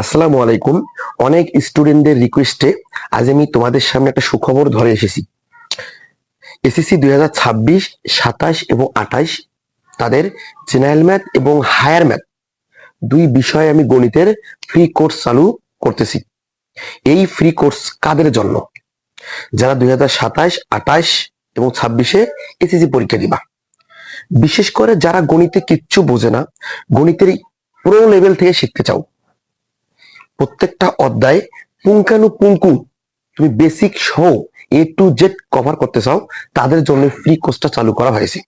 আসসালামু আলাইকুম। অনেক স্টুডেন্টদের রিকোয়েস্টে আজ আমি তোমাদের সামনে একটা সুখবর ধরে এসেছি। এসএসসি 2026, 27 এবং 28 তাদের জেনারেল ম্যাথ এবং হায়ার ম্যাথ দুই বিষয়ে আমি গণিতের ফ্রি কোর্স চালু করতেছি। এই ফ্রি কোর্স কাদের জন্য? যারা 2027, 28 এবং 26-এ এসএসসি পরীক্ষা দিবা। বিশেষ করে যারা গণিতে কিচ্ছু বোঝে না, গণিতের প্রো লেভেল থেকে শিখতে চাও, প্রত্যেকটা অধ্যায় পুঙ্খানুপুঙ্খু তুমি বেসিক সহ A to Z কভার করতে চাও, তাদের জন্য ফ্রি কোর্সটা চালু করা হয়েছে।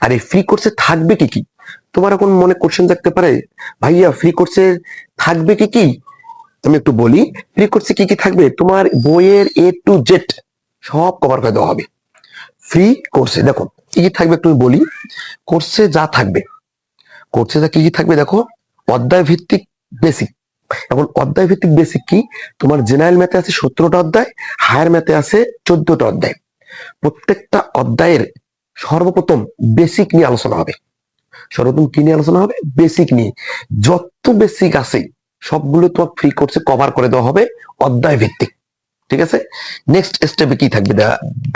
আর এই ফ্রি কোর্সে থাকবে কি কি? তোমার এখন মনে কোশ্চেন থাকতে পারে, ভাইয়া ফ্রি কোর্সে থাকবে কি কি? আমি একটু বলি, ফ্রি কোর্সে কি কি থাকবে। তোমার বইয়ের A to Z সব কভার করে দেওয়া হবে ফ্রি কোর্সে। দেখো কি কি থাকবে একটু বলি। কোর্সে যা থাকবে, কি কি থাকবে দেখো। অধ্যায় ভিত্তিক বেসিক। এখন অধ্যায় ভিত্তিক বেসিক কি? তোমার জেনারেল ম্যাথে আছে 17টা অধ্যায়, হায়ার ম্যাথে আছে 14টা অধ্যায়। প্রত্যেকটা অধ্যায়ের সর্বপ্রথম বেসিক নিয়ে আলোচনা হবে। সর্বপ্রথম কি নিয়ে আলোচনা হবে? বেসিক নিয়ে। যত বেসিক আছে সবগুলো তোমার ফ্রি কোর্সে কভার করে দেওয়া হবে অধ্যায় ভিত্তিক। ঠিক আছে। নেক্সট স্টেপে কি থাকবে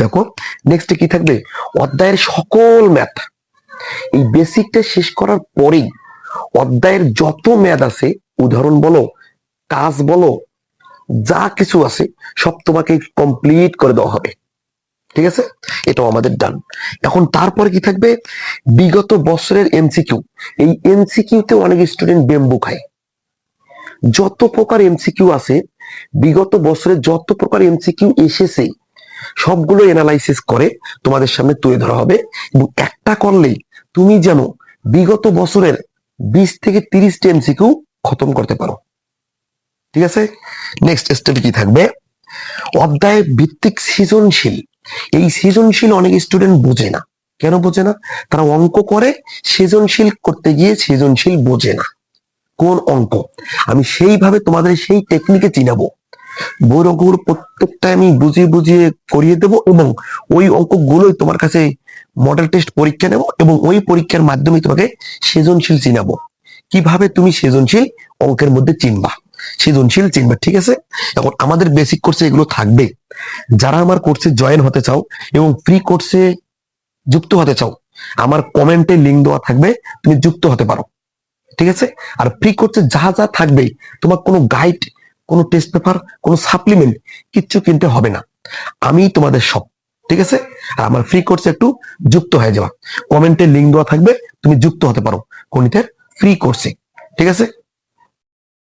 দেখো, নেক্সটে কি থাকবে? অধ্যায়ের সকল ম্যাথ। এই বেসিকটা শেষ করার পরেই অধ্যায়ের যত ম্যাথ আছে, উদাহরণ বলো, কাজ বলো, যা কিছু আছে সব তোমাকে কমপ্লিট করে দেওয়া হবে। ঠিক আছে, এটাও আমাদের ডান। এখন তারপরে কি থাকবে? বিগত বছরের এমসিকিউ। এই এমসিকিউতে অনেক স্টুডেন্ট বেম্বু খায়। যত প্রকার এমসিকিউ আছে, বিগত বছরে যত প্রকার এমসিকিউ এসেছে সবগুলো এনালাইসিস করে তোমাদের সামনে তুলে ধরা হবে, এবং একটা করলেই তুমি যেন বিগত বছরের 20 থেকে 30টা এমসিকিউ খতম করতে পারো। ঠিক আছে। নেক্সট স্টেপে কি থাকবে? অধ্যায় ভিত্তিক সৃজনশীল। এই সৃজনশীল অনেক স্টুডেন্ট বোঝে না। কেন বোঝে না? তারা অঙ্ক করে, সৃজনশীল করতে গিয়ে সৃজনশীল বোঝে না কোন অঙ্ক। আমি সেইভাবে তোমাদের সেই টেকনিকে চিনাবো। বইয়ের অঙ্কগুলো প্রত্যেকটা আমি বুঝিয়ে বুঝিয়ে করিয়ে দেবো, এবং ওই অঙ্কগুলোই তোমার কাছে মডেল টেস্ট পরীক্ষা নেব, এবং ওই পরীক্ষার মাধ্যমে তোমাকে সৃজনশীল চিনাবো। কিভাবে তুমি সৃজনশীল অঙ্কের মধ্যে চিনবা, সৃজনশীল চিনবা। ঠিক আছে। এখন আমাদের বেসিক কোর্সে এগুলো থাকবে। যারা আমার কোর্সে জয়েন হতে চাও এবং ফ্রি কোর্সে যুক্ত হতে চাও, আমার কমেন্টে লিঙ্ক দেওয়া থাকবে, তুমি যুক্ত হতে পারো। ঠিক আছে। আর ফ্রি কোর্সে যা যা থাকবে, তোমার কোনো গাইড, কোনো টেস্ট পেপার, কোনো সাপ্লিমেন্ট কিচ্ছু কিনতে হবে না। আমি তোমাদের সব। ঠিক আছে। আর আমার ফ্রি কোর্সে একটু যুক্ত হয়ে যাওয়া, কমেন্টে লিঙ্ক দেওয়া থাকবে, তুমি যুক্ত হতে পারো গণিতের ফ্রি কোর্সে। ঠিক আছে।